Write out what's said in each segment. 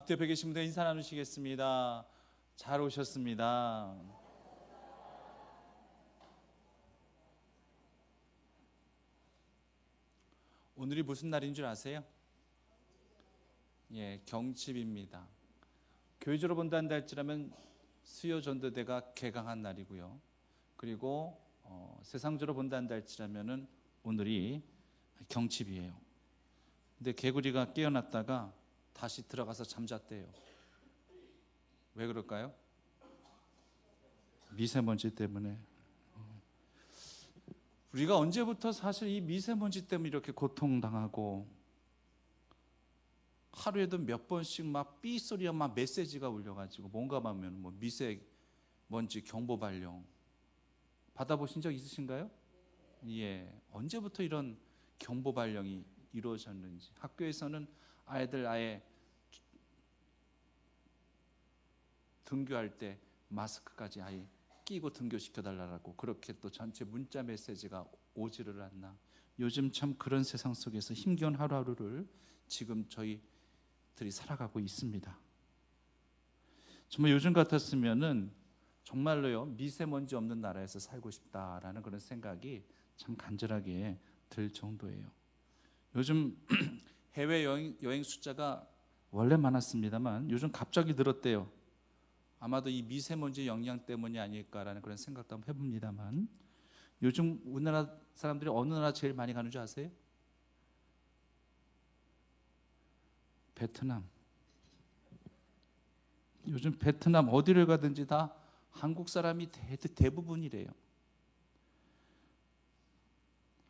앞에 뵈 계신 분들 인사 나누시겠습니다. 잘 오셨습니다. 오늘이 무슨 날인 줄 아세요? 예, 경칩입니다. 교회적으로 본다는 할지라면 수요 전도대가 개강한 날이고요. 그리고 세상적으로 본다는 할지라면은 오늘이 경칩이에요. 근데 개구리가 깨어났다가 다시 들어가서 잠잤대요. 왜 그럴까요? 미세먼지 때문에. 우리가 언제부터 사실 이 미세먼지 때문에 이렇게 고통당하고 하루에도 몇 번씩 막 삐소리와 막 메시지가 울려가지고 뭔가 하면 뭐 미세먼지 경보 발령 받아보신 적 있으신가요? 예, 언제부터 이런 경보 발령이 이루어졌는지. 학교에서는 아이들 아예 등교할 때 마스크까지 아예 끼고 등교시켜달라고 그렇게 또 전체 문자 메시지가 오지를 않나. 요즘 참 그런 세상 속에서 힘겨운 하루하루를 지금 저희들이 살아가고 있습니다. 정말 요즘 같았으면은 정말로요, 미세먼지 없는 나라에서 살고 싶다라는 그런 생각이 참 간절하게 들 정도예요. 요즘 해외 여행 숫자가 원래 많았습니다만 요즘 갑자기 늘었대요. 아마도 이 미세먼지 영향 때문이 아닐까라는 그런 생각도 한번 해봅니다만, 요즘 우리나라 사람들이 어느 나라 제일 많이 가는 줄 아세요? 베트남. 요즘 베트남 어디를 가든지 다 한국 사람이 대부분이래요.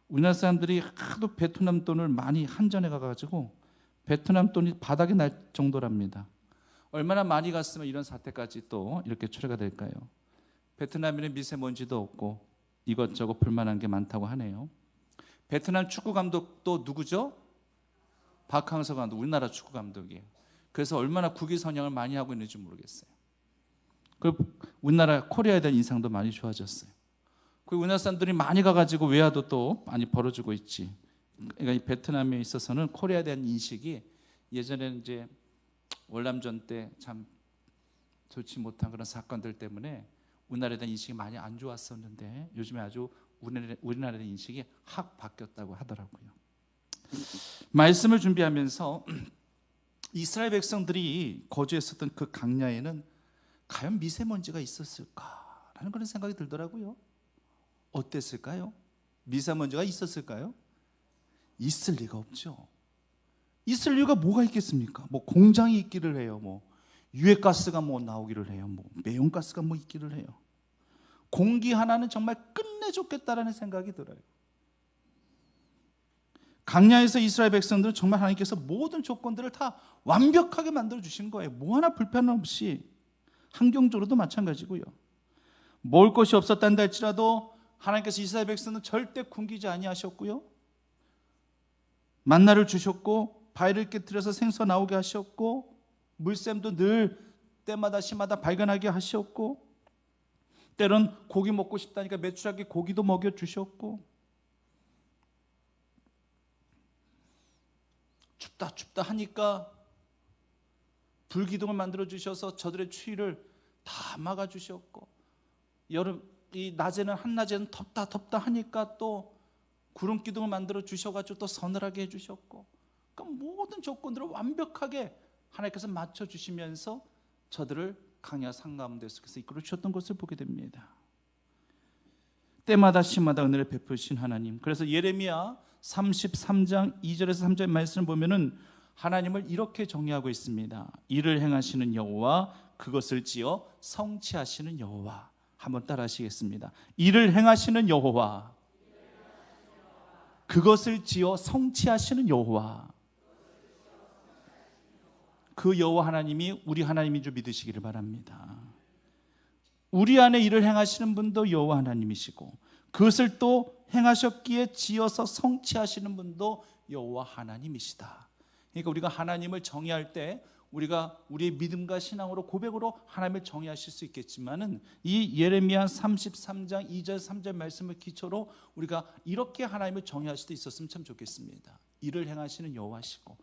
우리나라 사람들이 하도 베트남 돈을 많이 한전에 가가지고 베트남 돈이 바닥이 날 정도랍니다. 얼마나 많이 갔으면 이런 사태까지 또 이렇게 초래가 될까요? 베트남에는 미세먼지도 없고 이것저것 불만한 게 많다고 하네요. 베트남 축구 감독도 누구죠? 박항서 감독, 우리나라 축구 감독이에요. 그래서 얼마나 국위 선양을 많이 하고 있는지 모르겠어요. 그리고 우리나라 코리아에 대한 인상도 많이 좋아졌어요. 그리고 우리나라 사람들이 많이 가가지고 외화도 또 많이 벌어주고 있지. 그러니까 이 베트남에 있어서는 코리아에 대한 인식이 예전에는 이제 월남전 때 참 좋지 못한 그런 사건들 때문에 우리나라에 대한 인식이 많이 안 좋았었는데 요즘에 아주 우리나라에 대한 인식이 확 바뀌었다고 하더라고요. 말씀을 준비하면서 이스라엘 백성들이 거주했었던 그 강야에는 과연 미세먼지가 있었을까라는 그런 생각이 들더라고요. 어땠을까요? 미세먼지가 있었을까요? 있을 리가 없죠. 있을 이유가 뭐가 있겠습니까? 뭐 공장이 있기를 해요. 뭐 유해가스가 뭐 나오기를 해요. 뭐 매운가스가 뭐 있기를 해요. 공기 하나는 정말 끝내줬겠다라는 생각이 들어요. 강야에서 이스라엘 백성들은 정말 하나님께서 모든 조건들을 다 완벽하게 만들어 주신 거예요. 뭐 하나 불편 없이. 환경적으로도 마찬가지고요. 먹을 것이 없었단다 할지라도 하나님께서 이스라엘 백성은 절대 굶기지 아니하셨고요. 만나를 주셨고 바위를 깨뜨려서 생수 나오게 하셨고 물샘도 늘 때마다 시마다 발견하게 하셨고 때론 고기 먹고 싶다니까 매출하게 고기도 먹여주셨고 춥다 하니까 불기둥을 만들어 주셔서 저들의 추위를 다 막아주셨고 여름 이 낮에는 한낮에는 덥다 하니까 또 구름 기둥을 만들어 주셔가지고 또 서늘하게 해주셨고 그러니까 모든 조건들을 완벽하게 하나님께서 맞춰주시면서 저들을 강야 산 가운데 속에서 이끌어 주셨던 것을 보게 됩니다. 때마다 시마다 은혜를 베푸신 하나님. 그래서 예레미야 33장 2절에서 3절 말씀을 보면은 하나님을 이렇게 정의하고 있습니다. 이를 행하시는 여호와 그것을 지어 성취하시는 여호와. 한번 따라 하시겠습니다. 이를 행하시는 여호와 그것을 지어 성취하시는 여호와. 그 여호와 하나님이 우리 하나님인 줄 믿으시기를 바랍니다. 우리 안에 일을 행하시는 분도 여호와 하나님이시고 그것을 또 행하셨기에 지어서 성취하시는 분도 여호와 하나님이시다. 그러니까 우리가 하나님을 정의할 때 우리가 우리의 믿음과 신앙으로 고백으로 하나님을 정의하실 수 있겠지만은 이 예레미야 33장 2절 3절 말씀을 기초로 우리가 이렇게 하나님을 정의할 수도 있었으면 참 좋겠습니다. 일을 행하시는 여호와시고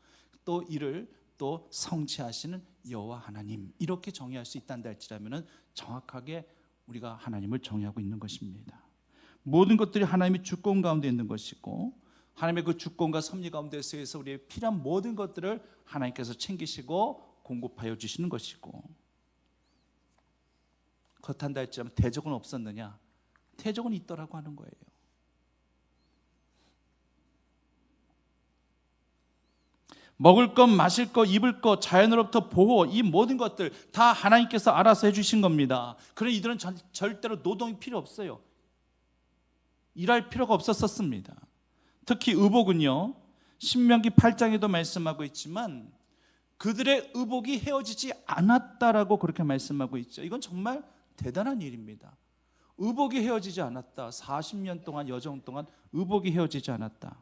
또 이를 또 성취하시는 여호와 하나님 이렇게 정의할 수 있다는 할지라면 정확하게 우리가 하나님을 정의하고 있는 것입니다. 모든 것들이 하나님의 주권 가운데 있는 것이고 하나님의 그 주권과 섭리 가운데서 해서 우리의 필요한 모든 것들을 하나님께서 챙기시고 공급하여 주시는 것이고, 그렇단다 할지라면 대적은 없었느냐? 대적은 있더라고 하는 거예요. 먹을 것, 마실 것, 입을 것, 자연으로부터 보호, 이 모든 것들 다 하나님께서 알아서 해주신 겁니다. 그러니 이들은 절대로 노동이 필요 없어요. 일할 필요가 없었습니다. 특히 의복은요, 신명기 8장에도 말씀하고 있지만 그들의 의복이 헤어지지 않았다라고 그렇게 말씀하고 있죠. 이건 정말 대단한 일입니다. 의복이 헤어지지 않았다. 40년 동안, 여정 동안 의복이 헤어지지 않았다.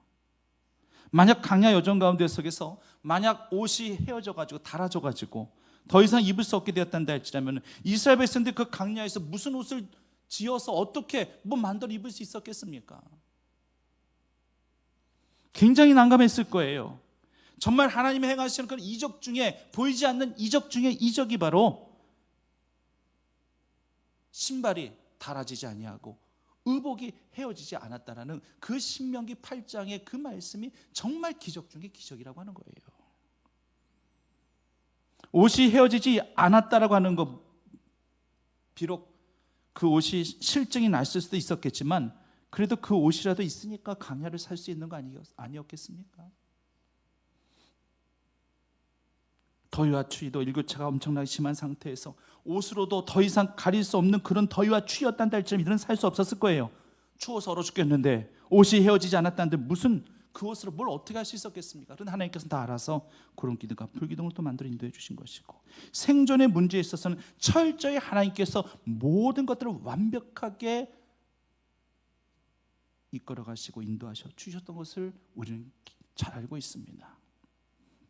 만약 강야 여정 가운데 속에서 만약 옷이 헤어져가지고 닳아져가지고 더 이상 입을 수 없게 되었단다 할지라면 이스라엘 백성들이 그 강야에서 무슨 옷을 지어서 어떻게 만들어 입을 수 있었겠습니까? 굉장히 난감했을 거예요. 정말 하나님이 행하시는 그런 이적 중에 보이지 않는 이적 중에 이적이 바로 신발이 닳아지지 아니하고 의복이 헤어지지 않았다라는 그 신명기 8장의 그 말씀이 정말 기적 중에 기적이라고 하는 거예요. 옷이 헤어지지 않았다라고 하는 것, 비록 그 옷이 실증이 났을 수도 있었겠지만 그래도 그 옷이라도 있으니까 강야를 살 수 있는 거 아니었겠습니까? 더위와 추위도 일교차가 엄청나게 심한 상태에서 옷으로도 더 이상 가릴 수 없는 그런 더위와 추위였단다 할지라면 이들은 살 수 없었을 거예요. 추워서 얼어 죽겠는데 옷이 헤어지지 않았다는데 무슨 그 옷으로 뭘 어떻게 할 수 있었겠습니까? 그런데 하나님께서는 다 알아서 구름기둥과 불기둥을 또 만들어 인도해 주신 것이고, 생존의 문제에 있어서는 철저히 하나님께서 모든 것들을 완벽하게 이끌어 가시고 인도하셔 주셨던 것을 우리는 잘 알고 있습니다.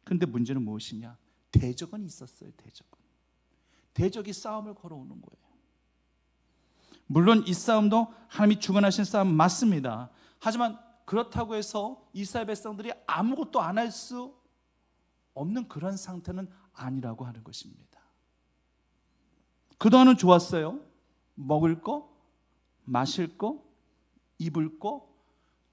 그런데 문제는 무엇이냐? 대적은 있었어요. 대적이 싸움을 걸어오는 거예요. 물론 이 싸움도 하나님이 주관하신 싸움 맞습니다. 하지만 그렇다고 해서 이스라엘 백성들이 아무것도 안 할 수 없는 그런 상태는 아니라고 하는 것입니다. 그동안은 좋았어요. 먹을 거, 마실 거, 입을 거,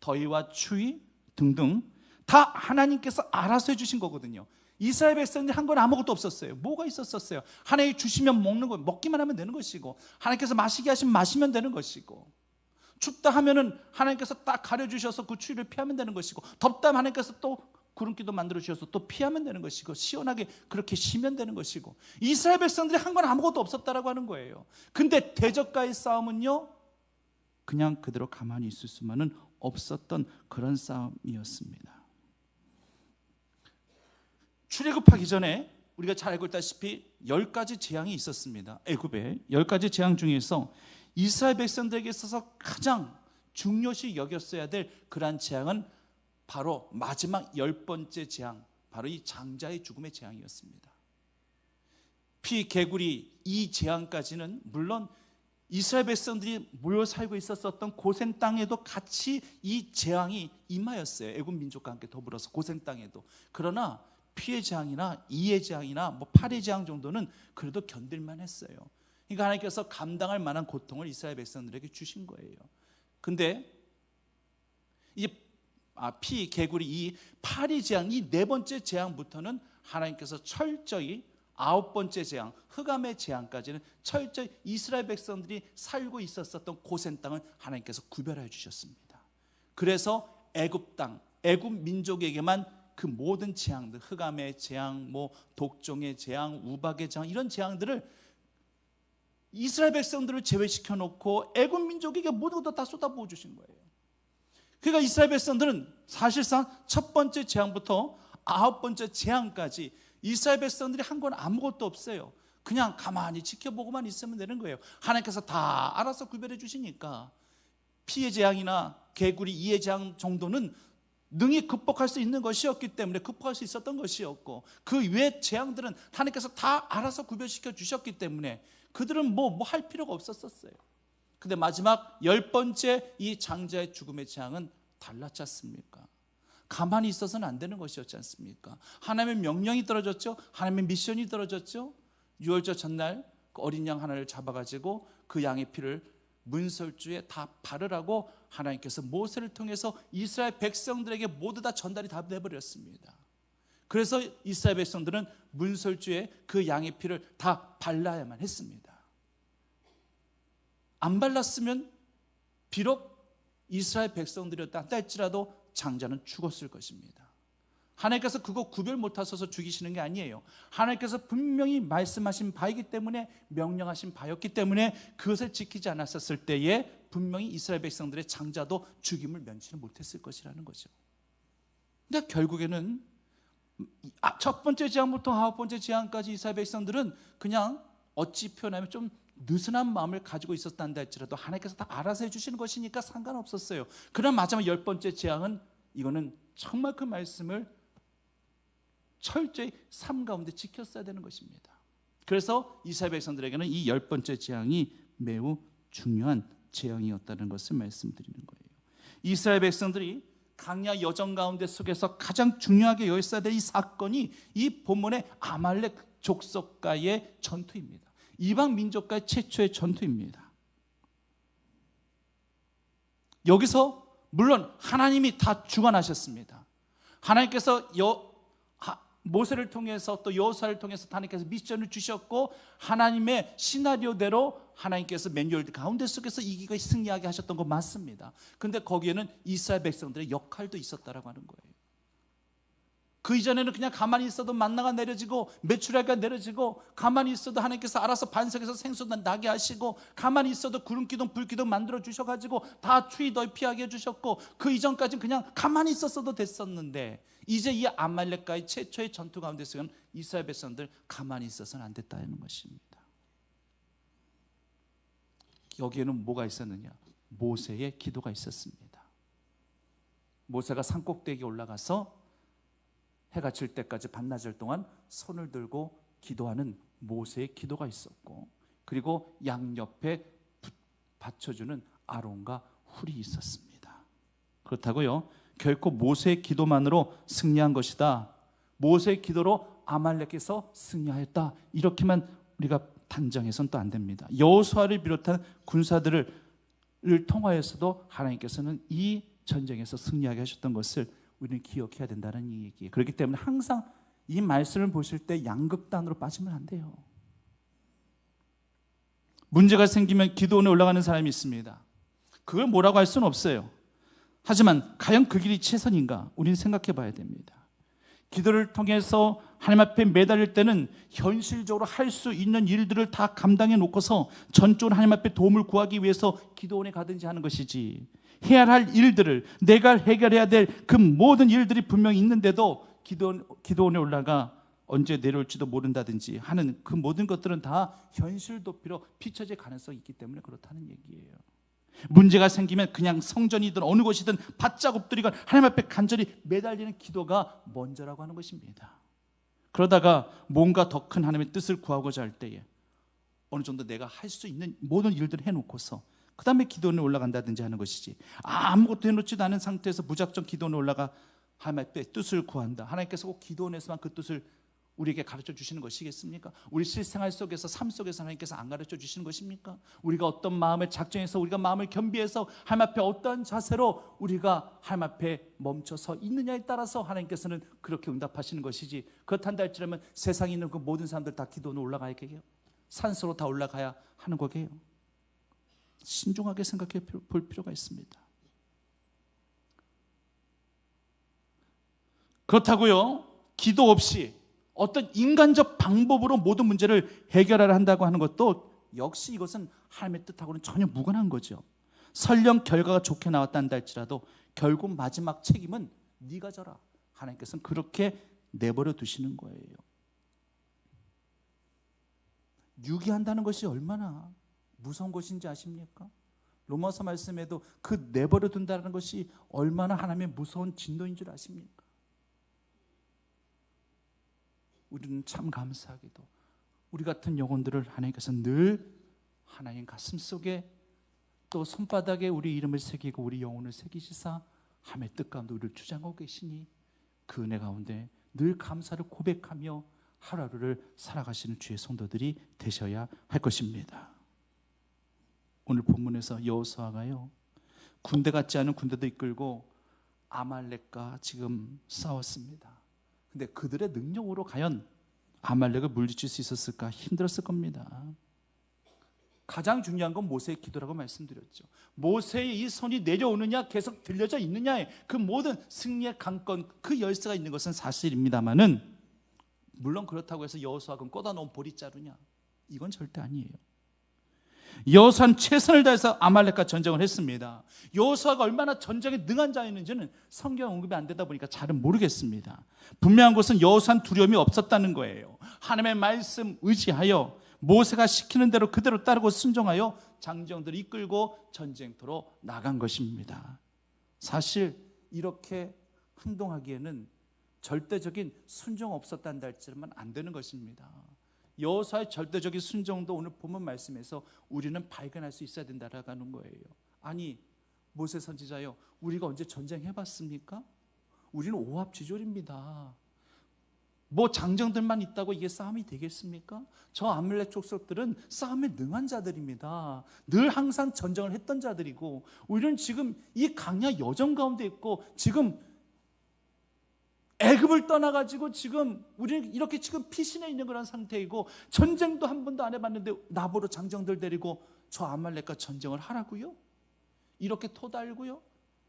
더위와 추위 등등 다 하나님께서 알아서 해주신 거거든요. 이스라엘 백성들이 한 건 아무것도 없었어요. 뭐가 있었어요? 하나님이 주시면 먹는 거, 먹기만 하면 되는 것이고, 하나님께서 마시게 하시면 마시면 되는 것이고, 춥다 하면은 하나님께서 딱 가려주셔서 그 추위를 피하면 되는 것이고, 덥다 하면 하나님께서 또 구름기도 만들어 주셔서 또 피하면 되는 것이고, 시원하게 그렇게 쉬면 되는 것이고, 이스라엘 백성들이 한 건 아무것도 없었다라고 하는 거예요. 근데 대적과의 싸움은요, 그냥 그대로 가만히 있을 수만은 없었던 그런 싸움이었습니다. 출애굽하기 전에 우리가 잘 알고 있다시피 10가지 재앙이 있었습니다. 애굽에 10가지 재앙 중에서 이스라엘 백성들에게 있어서 가장 중요시 여겼어야 될 그러한 재앙은 바로 마지막 10번째 재앙, 바로 이 장자의 죽음의 재앙이었습니다. 피, 개구리 이 재앙까지는 물론 이스라엘 백성들이 모여 살고 있었던 고센 땅에도 같이 이 재앙이 임하였어요. 애굽 민족과 함께 더불어서 고센 땅에도. 그러나 피의 재앙이나 이의 재앙이나 8의 재앙 정도는 그래도 견딜만 했어요. 그러니까 하나님께서 감당할 만한 고통을 이스라엘 백성들에게 주신 거예요. 근데 이 피, 개구리, 이 8의 재앙, 이 4번째 재앙부터는 하나님께서 철저히 9번째 재앙, 흑암의 재앙까지는 철저히 이스라엘 백성들이 살고 있었던 고센 땅을 하나님께서 구별해 주셨습니다. 그래서 애굽 땅, 애굽 민족에게만 그 모든 재앙들, 흑암의 재앙, 독종의 재앙, 우박의 재앙, 이런 재앙들을 이스라엘 백성들을 제외시켜 놓고 애굽 민족에게 모든 것도 다 쏟아부어 주신 거예요. 그러니까 이스라엘 백성들은 사실상 첫 번째 재앙부터 9번째 재앙까지 이스라엘 백성들이 한 건 아무것도 없어요. 그냥 가만히 지켜보고만 있으면 되는 거예요. 하나님께서 다 알아서 구별해 주시니까 피의 재앙이나 개구리, 이의 재앙 정도는 능히 극복할 수 있는 것이었기 때문에 극복할 수 있었던 것이었고, 그 외의 재앙들은 하나님께서 다 알아서 구별시켜 주셨기 때문에 그들은 뭐 할 필요가 없었어요. 근데 마지막 10번째 이 장자의 죽음의 재앙은 달라지 않습니까? 가만히 있어서는 안 되는 것이었지 않습니까? 하나님의 명령이 떨어졌죠. 하나님의 미션이 떨어졌죠. 유월절 전날 그 어린 양 하나를 잡아가지고 그 양의 피를 문설주에 다 바르라고 하나님께서 모세를 통해서 이스라엘 백성들에게 모두 다 전달이 다 돼버렸습니다. 그래서 이스라엘 백성들은 문설주에 그 양의 피를 다 발라야만 했습니다. 안 발랐으면 비록 이스라엘 백성들이었다 할지라도 장자는 죽었을 것입니다. 하나님께서 그거 구별 못하셔서 죽이시는 게 아니에요. 하나님께서 분명히 말씀하신 바이기 때문에, 명령하신 바였기 때문에 그것을 지키지 않았었을 때에 분명히 이스라엘 백성들의 장자도 죽임을 면치는 못했을 것이라는 거죠. 근데 결국에는 첫 번째 재앙부터 아홉 번째 재앙까지 이스라엘 백성들은 그냥 어찌 표현하면 좀 느슨한 마음을 가지고 있었단다 할지라도 하나님께서 다 알아서 해주시는 것이니까 상관없었어요. 그러나 마지막 열 번째 재앙은, 이거는 정말 그 말씀을 철저히 삶 가운데 지켰어야 되는 것입니다. 그래서 이스라엘 백성들에게는 이 열 번째 재앙이 매우 중요한 재앙이었다는 것을 말씀드리는 거예요. 이스라엘 백성들이 강야 여정 가운데 속에서 가장 중요하게 여겼어야 될 이 사건이 이 본문의 아말렉 족속과의 전투입니다. 이방 민족과의 최초의 전투입니다. 여기서 물론 하나님이 다 주관하셨습니다. 하나님께서 모세를 통해서 또 여호수아를 통해서 하나님께서 미션을 주셨고, 하나님의 시나리오대로 하나님께서 매뉴얼 가운데 속에서 이기고 승리하게 하셨던 거 맞습니다. 그런데 거기에는 이스라엘 백성들의 역할도 있었다라고 하는 거예요. 그 이전에는 그냥 가만히 있어도 만나가 내려지고 메추라기가 내려지고, 가만히 있어도 하나님께서 알아서 반석에서 생수도 나게 하시고, 가만히 있어도 구름기둥 불기둥 만들어 주셔가지고 다 추위 덜 피하게 해주셨고, 그 이전까지는 그냥 가만히 있었어도 됐었는데, 이제 이 아말렉과의 최초의 전투 가운데서는 이스라엘 백성들 가만히 있어서는 안 됐다는 것입니다. 여기에는 뭐가 있었느냐? 모세의 기도가 있었습니다. 모세가 산꼭대기에 올라가서 해가 질 때까지 반나절 동안 손을 들고 기도하는 모세의 기도가 있었고, 그리고 양옆에 받쳐주는 아론과 훌이 있었습니다. 그렇다고요, 결코 모세의 기도만으로 승리한 것이다, 모세의 기도로 아말렉에서 승리하였다, 이렇게만 우리가 단정해서는 또 안 됩니다. 여호수아를 비롯한 군사들을 통하여서도 하나님께서는 이 전쟁에서 승리하게 하셨던 것을 우리는 기억해야 된다는 얘기예요. 그렇기 때문에 항상 이 말씀을 보실 때 양극단으로 빠지면 안 돼요. 문제가 생기면 기도원에 올라가는 사람이 있습니다. 그걸 뭐라고 할 수는 없어요. 하지만 과연 그 길이 최선인가? 우리는 생각해 봐야 됩니다. 기도를 통해서 하나님 앞에 매달릴 때는 현실적으로 할 수 있는 일들을 다 감당해 놓고서 전적으로 하나님 앞에 도움을 구하기 위해서 기도원에 가든지 하는 것이지, 해야 할 일들을, 내가 해결해야 될 그 모든 일들이 분명히 있는데도 기도원에 올라가 언제 내려올지도 모른다든지 하는 그 모든 것들은 다 현실 도피로 비춰질 가능성이 있기 때문에 그렇다는 얘기예요. 문제가 생기면 그냥 성전이든 어느 곳이든 바짝 엎드리건 하나님 앞에 간절히 매달리는 기도가 먼저라고 하는 것입니다. 그러다가 뭔가 더 큰 하나님의 뜻을 구하고자 할 때에 어느 정도 내가 할 수 있는 모든 일들을 해놓고서 그 다음에 기도원에 올라간다든지 하는 것이지, 아무것도 해놓지도 않은 상태에서 무작정 기도원에 올라가 하나님의 뜻을 구한다. 하나님께서 꼭 기도원에서만 그 뜻을 우리에게 가르쳐 주시는 것이겠습니까? 우리 실생활 속에서, 삶 속에서 하나님께서 안 가르쳐 주시는 것입니까? 우리가 어떤 마음을 작정해서, 우리가 마음을 겸비해서 하나님 앞에 어떠한 자세로 우리가 하나님 앞에 멈춰서 있느냐에 따라서 하나님께서는 그렇게 응답하시는 것이지, 그렇단다 할지라면 세상에 있는 그 모든 사람들 다 기도원에 올라가야 해요? 산소로 다 올라가야 하는 거게요? 신중하게 생각해 볼 필요가 있습니다. 그렇다고요, 기도 없이 어떤 인간적 방법으로 모든 문제를 해결하려 한다고 하는 것도 역시 이것은 하나님의 뜻하고는 전혀 무관한 거죠. 설령 결과가 좋게 나왔다 할지라도 결국 마지막 책임은 네가 져라, 하나님께서는 그렇게 내버려 두시는 거예요. 유기한다는 것이 얼마나 무서운 것인지 아십니까? 로마서 말씀에도 그 내버려 둔다는 것이 얼마나 하나님의 무서운 진노인 줄 아십니까? 우리는 참 감사하게도 우리 같은 영혼들을 하나님께서 늘 하나님 가슴 속에 또 손바닥에 우리 이름을 새기고 우리 영혼을 새기시사 함의 뜻 가운데 우리를 주장하고 계시니 그 은혜 가운데 늘 감사를 고백하며 하루하루를 살아가시는 주의 성도들이 되셔야 할 것입니다. 오늘 본문에서 여호수아가요, 군대 같지 않은 군대도 이끌고 아말렉과 지금 싸웠습니다. 근데 그들의 능력으로 과연 아말렉을 물리칠 수 있었을까? 힘들었을 겁니다. 가장 중요한 건 모세의 기도라고 말씀드렸죠. 모세의 이 손이 내려오느냐 계속 들려져 있느냐의 그 모든 승리의 강권, 그 열쇠가 있는 것은 사실입니다만은, 물론 그렇다고 해서 여호수아가 꽂아놓은 보리자루냐, 이건 절대 아니에요. 여호수아는 최선을 다해서 아말렉과 전쟁을 했습니다. 여호수아가 얼마나 전쟁에 능한 자였는지는 성경 언급이 안 되다 보니까 잘은 모르겠습니다. 분명한 것은 여호수아는 두려움이 없었다는 거예요. 하나님의 말씀 의지하여 모세가 시키는 대로 그대로 따르고 순종하여 장정들을 이끌고 전쟁터로 나간 것입니다. 사실 이렇게 행동하기에는 절대적인 순종 없었다는 할지만 안 되는 것입니다. 여호수아의 절대적인 순종도 오늘 본문 말씀에서 우리는 발견할 수 있어야 된다라는 거예요. 아니, 모세 선지자요, 우리가 언제 전쟁해봤습니까? 우리는 오합지졸입니다. 뭐 장정들만 있다고 이게 싸움이 되겠습니까? 저 아말렉 족속들은 싸움에 능한 자들입니다. 늘 항상 전쟁을 했던 자들이고, 우리는 지금 이 강야 여정 가운데 있고, 지금 애굽을 떠나가지고 지금 우리는 이렇게 지금 피신해 있는 그런 상태이고, 전쟁도 한 번도 안 해봤는데 나보러 장정들 데리고 저 아말렉과 전쟁을 하라고요? 이렇게 토달고요?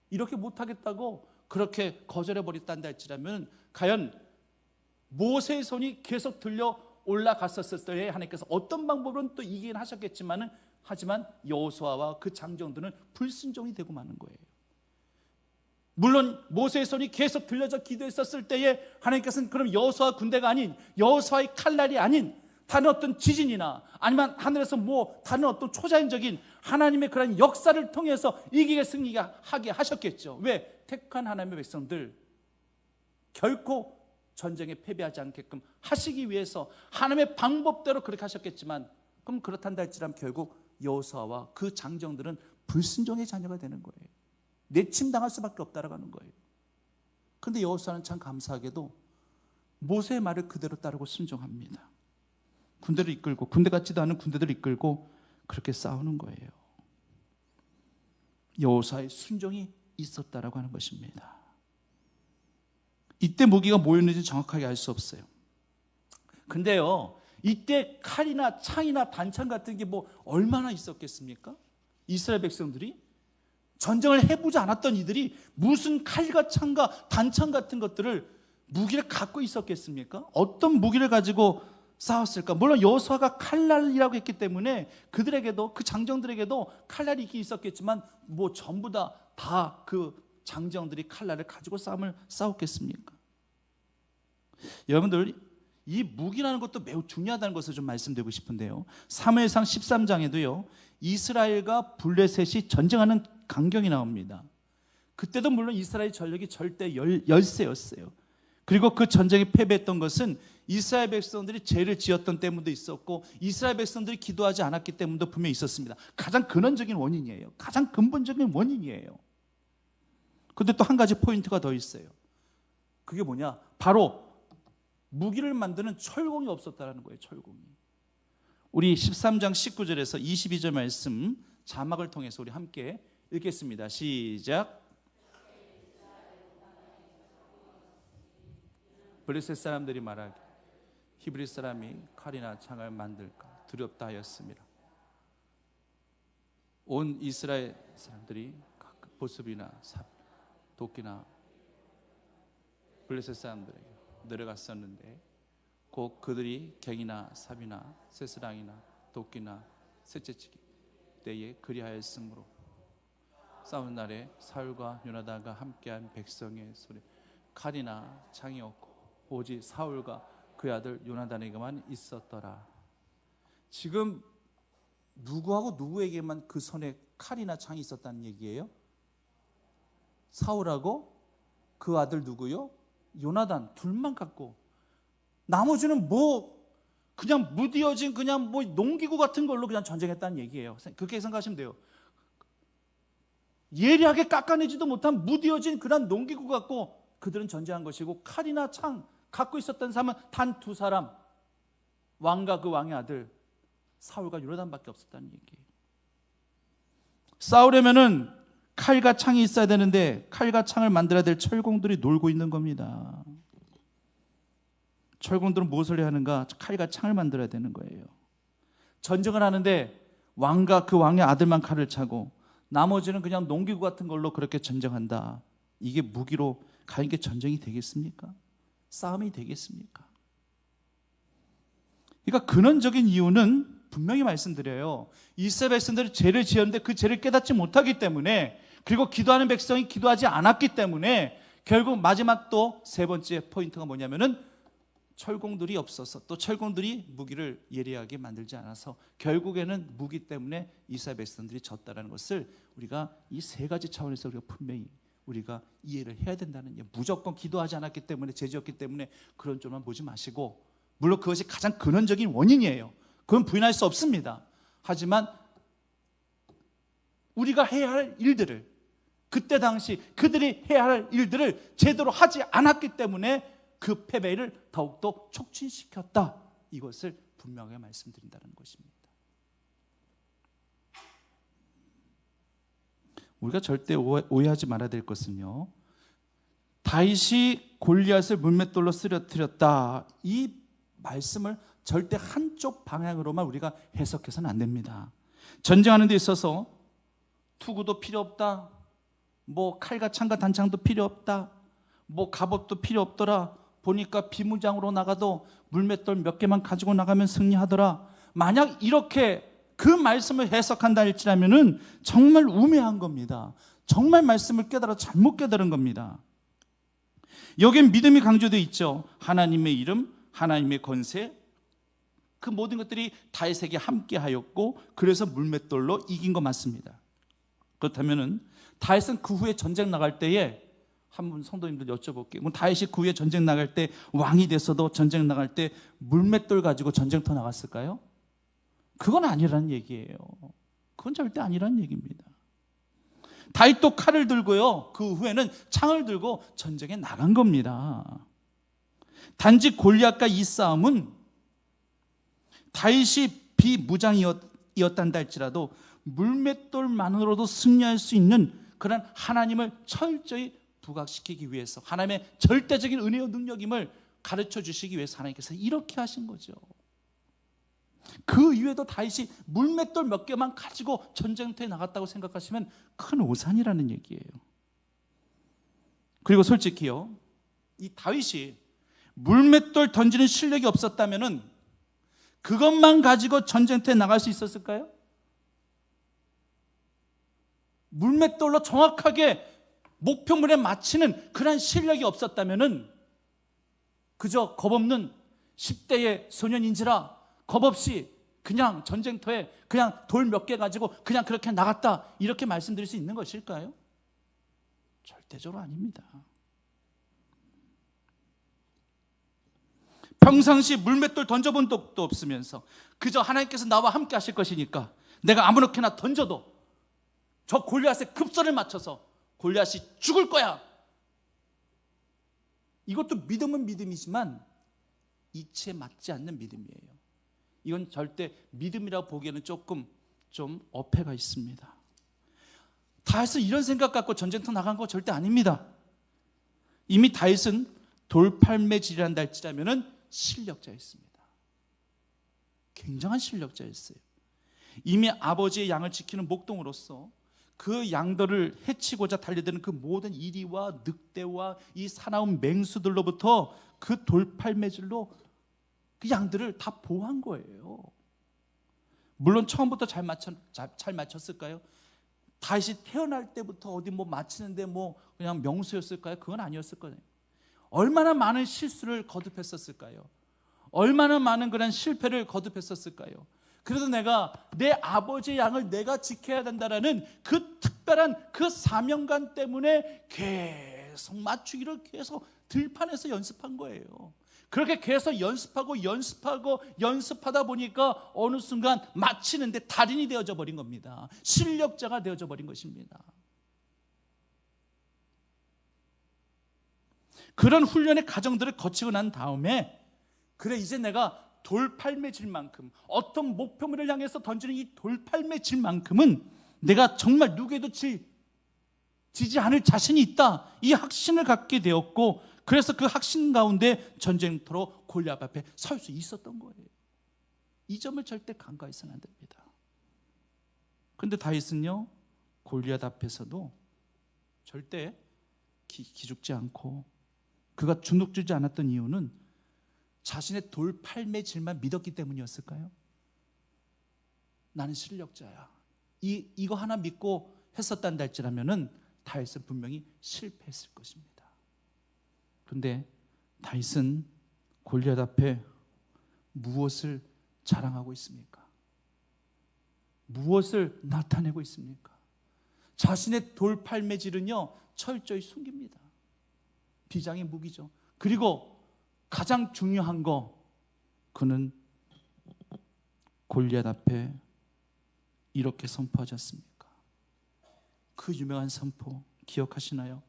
이렇게 못하겠다고 그렇게 거절해버렸단다 할지라면, 과연 모세의 손이 계속 들려 올라갔었을 때 하나님께서 어떤 방법으로는 또 이기긴 하셨겠지만은, 하지만 여호수아와 그 장정들은 불순종이 되고 마는 거예요. 물론 모세의 손이 계속 들려져 기도했었을 때에 하나님께서는 그럼 여호수아 군대가 아닌, 여호수아의 칼날이 아닌 다른 어떤 지진이나 아니면 하늘에서 뭐 다른 어떤 초자연적인 하나님의 그런 역사를 통해서 이기게 승리하게 하셨겠죠. 왜? 택한 하나님의 백성들 결코 전쟁에 패배하지 않게끔 하시기 위해서 하나님의 방법대로 그렇게 하셨겠지만, 그럼 그렇단다 할지라면 결국 여호수아와 그 장정들은 불순종의 자녀가 되는 거예요. 내침당할 수밖에 없다라는 거예요. 그런데 여호수아는 참 감사하게도 모세의 말을 그대로 따르고 순종합니다. 군대를 이끌고, 군대 같지도 않은 군대들을 이끌고 그렇게 싸우는 거예요. 여호수아의 순종이 있었다라고 하는 것입니다. 이때 무기가 뭐였는지 정확하게 알 수 없어요. 근데요, 이때 칼이나 창이나 단창 같은 게 뭐 얼마나 있었겠습니까? 이스라엘 백성들이 전쟁을 해보지 않았던 이들이 무슨 칼과 창과 단창 같은 것들을, 무기를 갖고 있었겠습니까? 어떤 무기를 가지고 싸웠을까? 물론 여호수아가 칼날이라고 했기 때문에 그들에게도, 그 장정들에게도 칼날이 있긴 있었겠지만, 뭐 전부 다 그 장정들이 칼날을 가지고 싸움을 싸웠겠습니까? 여러분들, 이 무기라는 것도 매우 중요하다는 것을 좀 말씀드리고 싶은데요, 사무엘상 13장에도요 이스라엘과 블레셋이 전쟁하는 광경이 나옵니다. 그때도 물론 이스라엘 전력이 절대 열세였어요. 그리고 그 전쟁에 패배했던 것은 이스라엘 백성들이 죄를 지었던 때문도 있었고, 이스라엘 백성들이 기도하지 않았기 때문도 분명히 있었습니다. 가장 근원적인 원인이에요. 가장 근본적인 원인이에요. 그런데 또 한 가지 포인트가 더 있어요. 그게 뭐냐? 바로 무기를 만드는 철공이 없었다는 거예요. 철공이. 우리 13장 19절에서 22절 말씀 자막을 통해서 우리 함께 읽겠습니다. 시작. 블레셋 사람들이 말하기, 히브리 사람이 칼이나 창을 만들까 두렵다 하였습니다. 온 이스라엘 사람들이 각 보습이나 삽, 도끼나 블레셋 사람들에게 내려갔었는데, 곧 그들이 갱이나 삽이나 쇠스랑이나 도끼나 쇠째치기 때에 그리하였으므로 싸운 날에 사울과 요나단과 함께한 백성의 소리, 칼이나 창이 없고 오직 사울과 그의 아들 요나단에게만 있었더라. 지금 누구하고 누구에게만 그 손에 칼이나 창이 있었다는 얘기예요? 사울하고 그 아들 누구요? 요나단 둘만 갖고, 나머지는 뭐 그냥 무디어진 그냥 뭐 농기구 같은 걸로 그냥 전쟁했다는 얘기예요. 그렇게 생각하시면 돼요. 예리하게 깎아내지도 못한 무뎌진 그런 농기구 갖고 그들은 전쟁한 것이고, 칼이나 창 갖고 있었던 사람은 단 2사람, 왕과 그 왕의 아들 사울과 요나단밖에 없었다는 얘기예요. 싸우려면은 칼과 창이 있어야 되는데 칼과 창을 만들어야 될 철공들이 놀고 있는 겁니다. 철공들은 무엇을 해야 하는가? 칼과 창을 만들어야 되는 거예요. 전쟁을 하는데 왕과 그 왕의 아들만 칼을 차고 나머지는 그냥 농기구 같은 걸로 그렇게 전쟁한다. 이게 무기로 가는 게 전쟁이 되겠습니까? 싸움이 되겠습니까? 그러니까 근원적인 이유는 분명히 말씀드려요. 이스라엘 백성들이 죄를 지었는데 그 죄를 깨닫지 못하기 때문에, 그리고 기도하는 백성이 기도하지 않았기 때문에, 결국 마지막 또 3번째 포인트가 뭐냐면은 철공들이 없어서, 또 철공들이 무기를 예리하게 만들지 않아서 결국에는 무기 때문에 이스라엘 백성들이 졌다라는 것을 우리가 이 3가지 차원에서 우리가 분명히 우리가 이해를 해야 된다는 게, 무조건 기도하지 않았기 때문에, 죄 지었기 때문에 그런 쪽만 보지 마시고, 물론 그것이 가장 근원적인 원인이에요. 그건 부인할 수 없습니다. 하지만 우리가 해야 할 일들을, 그때 당시 그들이 해야 할 일들을 제대로 하지 않았기 때문에 그 패배를 더욱더 촉진시켰다. 이것을 분명하게 말씀드린다는 것입니다. 우리가 절대 오해하지 말아야 될 것은요, 다윗이 골리앗을 물맷돌로 쓰러뜨렸다, 이 말씀을 절대 한쪽 방향으로만 우리가 해석해서는 안 됩니다. 전쟁하는 데 있어서 투구도 필요 없다, 뭐 칼과 창과 단창도 필요 없다, 뭐 갑옷도 필요 없더라, 보니까 비무장으로 나가도 물맷돌 몇 개만 가지고 나가면 승리하더라. 만약 이렇게 그 말씀을 해석한다 할지라면은 정말 우매한 겁니다. 정말 말씀을 잘못 깨달은 겁니다. 여긴 믿음이 강조되어 있죠. 하나님의 이름, 하나님의 권세, 그 모든 것들이 다윗에게 함께하였고, 그래서 물맷돌로 이긴 거 맞습니다. 그렇다면은 다윗은 그 후에 전쟁 나갈 때에, 한번 성도님들 여쭤볼게요. 그럼 다윗이 그 후에 전쟁 나갈 때, 왕이 됐어도 전쟁 나갈 때 물맷돌 가지고 전쟁터 나갔을까요? 그건 아니라는 얘기예요. 그건 절대 아니라는 얘기입니다. 다윗도 칼을 들고요, 그 후에는 창을 들고 전쟁에 나간 겁니다. 단지 골리앗과 이 싸움은 다윗이 비무장이었단다 할지라도 물맷돌만으로도 승리할 수 있는 그런 하나님을 철저히 부각시키기 위해서, 하나님의 절대적인 은혜와 능력임을 가르쳐 주시기 위해서 하나님께서 이렇게 하신 거죠. 그 이외에도 다윗이 물맷돌 몇 개만 가지고 전쟁터에 나갔다고 생각하시면 큰 오산이라는 얘기예요. 그리고 솔직히요, 이 다윗이 물맷돌 던지는 실력이 없었다면은 그것만 가지고 전쟁터에 나갈 수 있었을까요? 물맷돌로 정확하게 목표물에 맞히는 그런 실력이 없었다면은 그저 겁없는 10대의 소년인지라 겁없이 그냥 전쟁터에 그냥 돌 몇 개 가지고 그냥 그렇게 나갔다, 이렇게 말씀드릴 수 있는 것일까요? 절대적으로 아닙니다. 평상시 물맷돌 던져본 적도 없으면서 그저 하나님께서 나와 함께 하실 것이니까 내가 아무렇게나 던져도 저 골리앗의 급소를 맞춰서 골리앗이 죽을 거야. 이것도 믿음은 믿음이지만 이치에 맞지 않는 믿음이에요. 이건 절대 믿음이라고 보기에는 조금 좀 어폐가 있습니다. 다윗은 이런 생각 갖고 전쟁터 나간 거 절대 아닙니다. 이미 다윗은 돌팔매질이란다 할지라면은 실력자였습니다. 굉장한 실력자였어요. 이미 아버지의 양을 지키는 목동으로서 그 양들을 해치고자 달려드는 그 모든 이리와 늑대와 이 사나운 맹수들로부터 그 돌팔매질로 그 양들을 다 보호한 거예요. 물론 처음부터 잘 맞췄을까요? 다윗이 태어날 때부터 어디 뭐 맞히는데 뭐 그냥 명수였을까요? 그건 아니었을 거예요. 얼마나 많은 실수를 거듭했었을까요? 얼마나 많은 그런 실패를 거듭했었을까요? 그래도 내가 내 아버지의 양을 내가 지켜야 된다라는 그 특별한 그 사명감 때문에 계속 맞추기를 계속 들판에서 연습한 거예요. 그렇게 계속 연습하다 보니까 어느 순간 맞히는데 달인이 되어져 버린 겁니다. 실력자가 되어져 버린 것입니다. 그런 훈련의 과정들을 거치고 난 다음에 그래 이제 내가 돌팔매질 만큼 어떤 목표물을 향해서 던지는 이 돌팔매질 만큼은 내가 정말 누구에도 지지 않을 자신이 있다, 이 확신을 갖게 되었고, 그래서 그 확신 가운데 전쟁터로 골리앗 앞에 설 수 있었던 거예요. 이 점을 절대 간과해서는 안 됩니다. 그런데 다윗은요, 골리앗 앞에서도 절대 기죽지 않고, 그가 주눅들지 않았던 이유는 자신의 돌팔매질만 믿었기 때문이었을까요? 나는 실력자야, 이거 하나 믿고 했었단다 할지라면은 다윗은 분명히 실패했을 것입니다. 그런데 다윗은 골리앗 앞에 무엇을 자랑하고 있습니까? 무엇을 나타내고 있습니까? 자신의 돌팔매질은요, 철저히 숨깁니다. 비장의 무기죠. 그리고 가장 중요한 거, 그는 골리앗 앞에 이렇게 선포하지 않습니까? 그 유명한 선포 기억하시나요?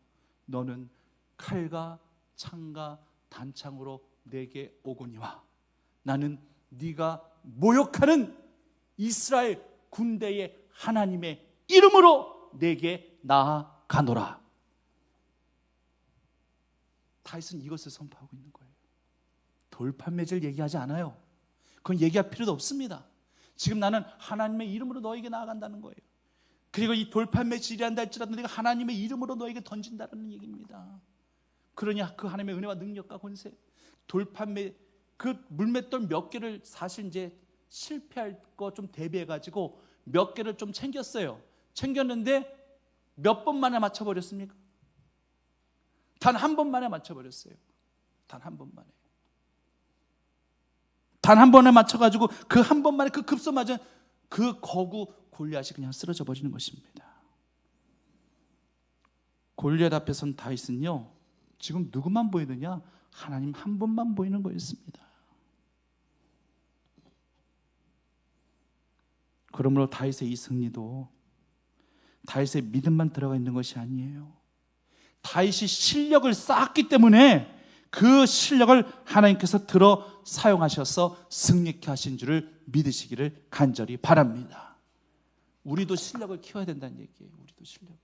너는 칼과 창과 단창으로 내게 오거니와 나는 네가 모욕하는 이스라엘 군대의 하나님의 이름으로 내게 나아가노라. 다윗은 이것을 선포하고 있는 거예요. 돌팔매질 얘기하지 않아요. 그건 얘기할 필요도 없습니다. 지금 나는 하나님의 이름으로 너에게 나아간다는 거예요. 그리고 이 돌팔매질이 한다 할지라도 내가 하나님의 이름으로 너에게 던진다는 얘기입니다. 그러니 그 하나님의 은혜와 능력과 권세, 돌팔매 그 물맷돌 몇 개를 사실 이제 실패할 거 좀 대비해 가지고 몇 개를 좀 챙겼어요. 챙겼는데 몇 번 만에 맞춰버렸습니까? 단 한 번 만에 맞춰버렸어요. 단 한 번 만에. 단 한 번에 맞춰가지고 그 한 번 만에 그 급소 맞은 그 거구 골리앗이 그냥 쓰러져 버리는 것입니다. 골리앗 앞에 선 다윗은요, 지금 누구만 보이느냐? 하나님 한 분만 보이는 거였습니다. 그러므로 다윗의 이 승리도 다윗의 믿음만 들어가 있는 것이 아니에요. 다윗이 실력을 쌓았기 때문에 그 실력을 하나님께서 들어 사용하셔서 승리케 하신 줄을 믿으시기를 간절히 바랍니다. 우리도 실력을 키워야 된다는 얘기예요. 우리도 실력을.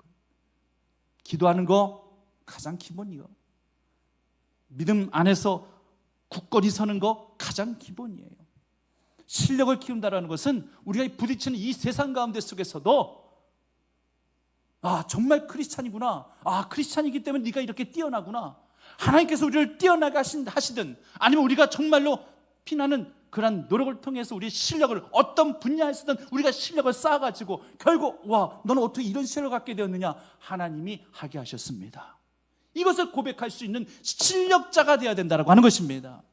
기도하는 거 가장 기본이요. 믿음 안에서 굳건히 서는 거 가장 기본이에요. 실력을 키운다는 것은 우리가 부딪히는 이 세상 가운데 속에서도 정말 크리스찬이구나, 크리스찬이기 때문에 네가 이렇게 뛰어나구나, 하나님께서 우리를 뛰어나게 하시든 아니면 우리가 정말로 피나는 그런 노력을 통해서 우리의 실력을 어떤 분야에서든 우리가 실력을 쌓아가지고 결국 너는 어떻게 이런 실력을 갖게 되었느냐, 하나님이 하게 하셨습니다. 이것을 고백할 수 있는 실력자가 되어야 된다고 하는 것입니다.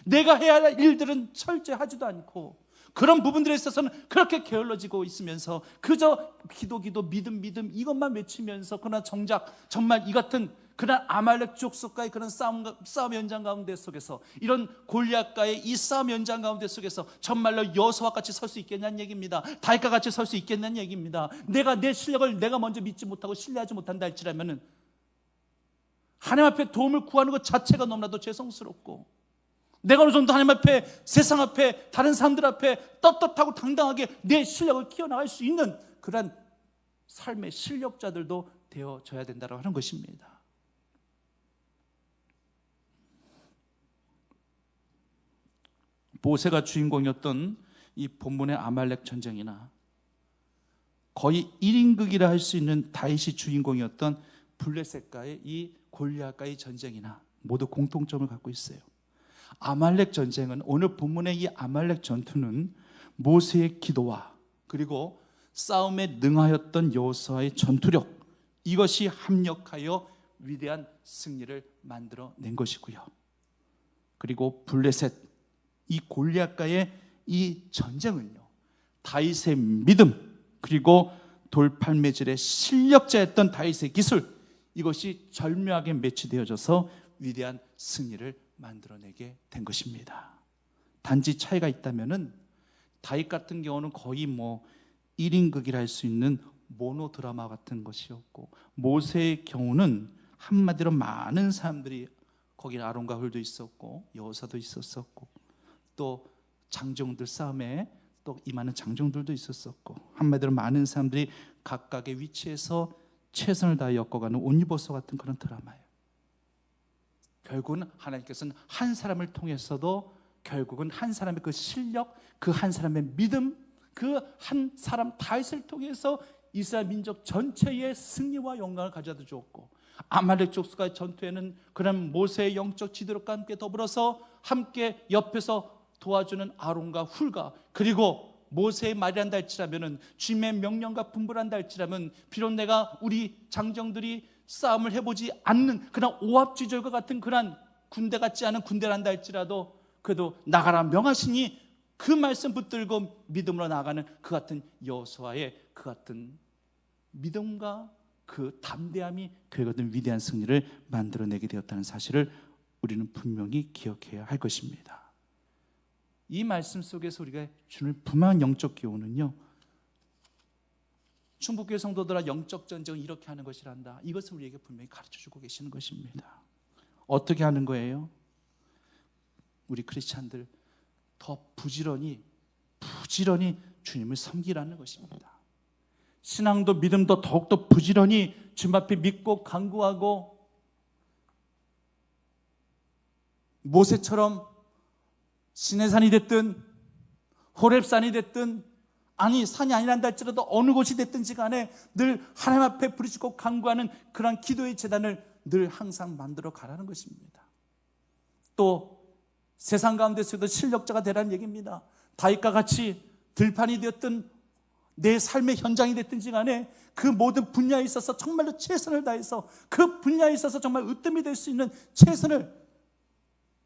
내가 해야 할 일들은 철저히 하지도 않고 그런 부분들에 있어서는 그렇게 게을러지고 있으면서 그저 기도 믿음 이것만 외치면서, 그러나 정작 정말 이 같은 그런 아말렉 족속과의 그런 싸움 연장 가운데 속에서, 이런 골리앗과의 이 싸움 연장 가운데 속에서 정말로 여호수아와 같이 설 수 있겠냐는 얘기입니다. 다윗과 같이 설 수 있겠냐는 얘기입니다. 내가 내 실력을 내가 먼저 믿지 못하고 신뢰하지 못한다 할지라면은 하나님 앞에 도움을 구하는 것 자체가 너무나도 죄송스럽고, 내가 어느 정도 하나님 앞에, 세상 앞에, 다른 사람들 앞에 떳떳하고 당당하게 내 실력을 키워나갈 수 있는 그런 삶의 실력자들도 되어져야 된다고 하는 것입니다. 모세가 주인공이었던 이 본문의 아말렉 전쟁이나 거의 1인극이라 할 수 있는 다윗이 주인공이었던 블레셋과의 이 골리앗과의 전쟁이나 모두 공통점을 갖고 있어요. 아말렉 전쟁은, 오늘 본문의 이 아말렉 전투는 모세의 기도와 그리고 싸움에 능하였던 여호수아의 전투력, 이것이 합력하여 위대한 승리를 만들어낸 것이고요. 그리고 블레셋, 이 골리앗과의 이 전쟁은요, 다윗의 믿음 그리고 돌팔매질의 실력자였던 다윗의 기술, 이것이 절묘하게 매치되어져서 위대한 승리를 만들어내게 된 것입니다. 단지 차이가 있다면은 다윗 같은 경우는 거의 1인극이라 할 수 있는 모노드라마 같은 것이었고, 모세의 경우는 한마디로 많은 사람들이 거기는 아론과 훌도 있었고 여호사도 있었었고 또 장정들 싸움에 또 임하는 장정들도 있었었고 한마디로 많은 사람들이 각각의 위치에서 최선을 다해 엮어가는 온리버스 같은 그런 드라마예요. 결국은 하나님께서는 한 사람을 통해서도 결국은 한 사람의 그 실력, 그 한 사람의 믿음, 그 한 사람 다윗을 통해서 이스라엘 민족 전체의 승리와 영광을 가져다 주었고 아말렉 족속과의 전투에는 그런 모세의 영적 지도력과 함께 더불어서 함께 옆에서 도와주는 아론과 훌과 그리고 모세의 말이란다 할지라면 주님의 명령과 분부란다 할지라면 비록 내가 우리 장정들이 싸움을 해보지 않는 그런 오합지졸과 같은 그런 군대 같지 않은 군대란다 할지라도 그래도 나가라 명하시니 그 말씀 붙들고 믿음으로 나아가는 그 같은 여호수아의 그 같은 믿음과 그 담대함이 그 같은 위대한 승리를 만들어내게 되었다는 사실을 우리는 분명히 기억해야 할 것입니다. 이 말씀 속에서 우리가 주는 분명한 영적 교훈은요, 충북교회 성도들아 영적 전쟁은 이렇게 하는 것이란다. 이것을 우리에게 분명히 가르쳐주고 계시는 것입니다. 어떻게 하는 거예요? 우리 크리스찬들 더 부지런히 주님을 섬기라는 것입니다. 신앙도 믿음도 더욱더 부지런히 주님 앞에 믿고 간구하고 모세처럼 시내산이 됐든 호렙산이 됐든 아니 산이 아니란다 할지라도 어느 곳이 됐든지 간에 늘 하나님 앞에 부르짖고 간구하는 그러한 기도의 제단을 늘 항상 만들어 가라는 것입니다. 또 세상 가운데서도 실력자가 되라는 얘기입니다. 다윗과 같이 들판이 되었든 내 삶의 현장이 됐든지 간에 그 모든 분야에 있어서 정말로 최선을 다해서 그 분야에 있어서 정말 으뜸이 될 수 있는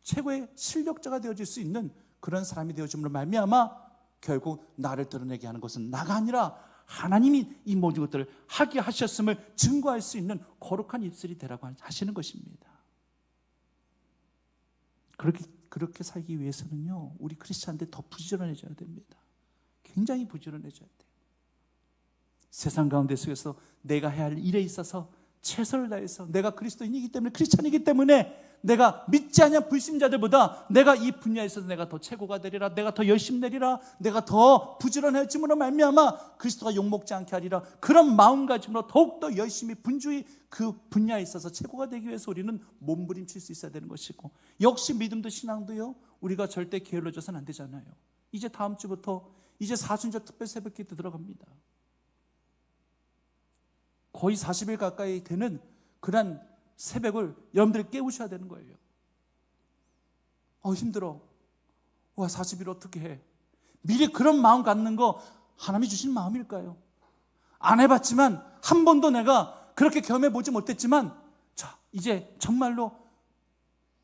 최고의 실력자가 되어질 수 있는 그런 사람이 되어짐으로 말미암아 결국 나를 드러내게 하는 것은 나가 아니라 하나님이 이 모든 것들을 하게 하셨음을 증거할 수 있는 거룩한 입술이 되라고 하시는 것입니다. 그렇게 살기 위해서는요, 우리 크리스찬들 더 부지런해져야 됩니다. 굉장히 부지런해져야 돼요. 세상 가운데 속에서 내가 해야 할 일에 있어서 최선을 다해서 내가 그리스도인이기 때문에 크리스찬이기 때문에 내가 믿지 않는 불신자들보다 내가 이 분야에 있어서 내가 더 최고가 되리라, 내가 더 열심히 되리라, 내가 더 부지런해짐으로 말미암아 그리스도가 욕먹지 않게 하리라, 그런 마음가짐으로 더욱더 열심히 분주히 그 분야에 있어서 최고가 되기 위해서 우리는 몸부림칠 수 있어야 되는 것이고, 역시 믿음도 신앙도요, 우리가 절대 게을러져서는 안 되잖아요. 이제 다음 주부터 이제 사순절 특별 새벽기도 들어갑니다. 거의 40일 가까이 되는 그런 새벽을 여러분들이 깨우셔야 되는 거예요. 힘들어. 40일 어떻게 해? 미리 그런 마음 갖는 거 하나님이 주신 마음일까요? 안 해봤지만 한 번도 내가 그렇게 경험해보지 못했지만 자, 이제 정말로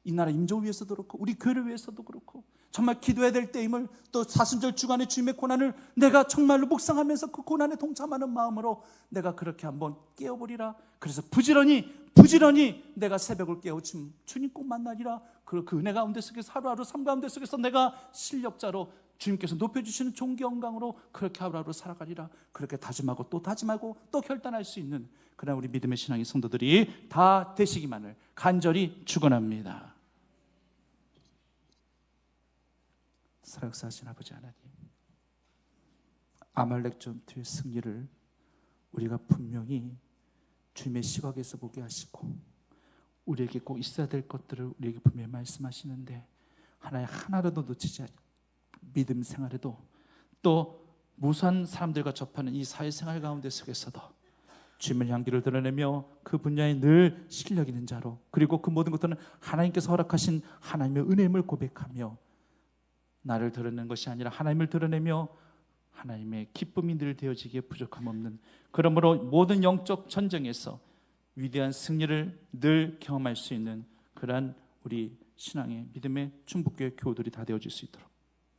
이 나라 임종을 위해서도 그렇고 우리 교회를 위해서도 그렇고 정말 기도해야 될 때임을, 또 사순절 주간의 주님의 고난을 내가 정말로 묵상하면서 그 고난에 동참하는 마음으로 내가 그렇게 한번 깨어보리라. 그래서 부지런히 내가 새벽을 깨워 주님 꼭 만나리라. 그 은혜 가운데 속에서 하루하루 삶 가운데 속에서 내가 실력자로 주님께서 높여주시는 존귀 영광으로 그렇게 하루하루 살아가리라. 그렇게 다짐하고 또 결단할 수 있는 그런 우리 믿음의 신앙의 성도들이 다 되시기만을 간절히 축원합니다. 사랑하신 아버지 하나님, 아말렉 전투의 승리를 우리가 분명히 주님의 시각에서 보게 하시고 우리에게 꼭 있어야 될 것들을 우리에게 분명히 말씀하시는데 하나라도 놓치지 않고 믿음 생활에도 또 무수한 사람들과 접하는 이 사회생활 가운데 속에서도 주님의 향기를 드러내며 그 분야에 늘 실력 있는 자로, 그리고 그 모든 것들은 하나님께서 허락하신 하나님의 은혜임을 고백하며 나를 드러내는 것이 아니라 하나님을 드러내며 하나님의 기쁨이 늘 되어지기에 부족함 없는, 그러므로 모든 영적 전쟁에서 위대한 승리를 늘 경험할 수 있는 그러한 우리 신앙의 믿음의 충북교회 교우들이 다 되어질 수 있도록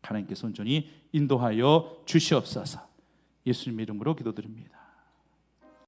하나님께서 온전히 인도하여 주시옵소서. 예수님의 이름으로 기도드립니다.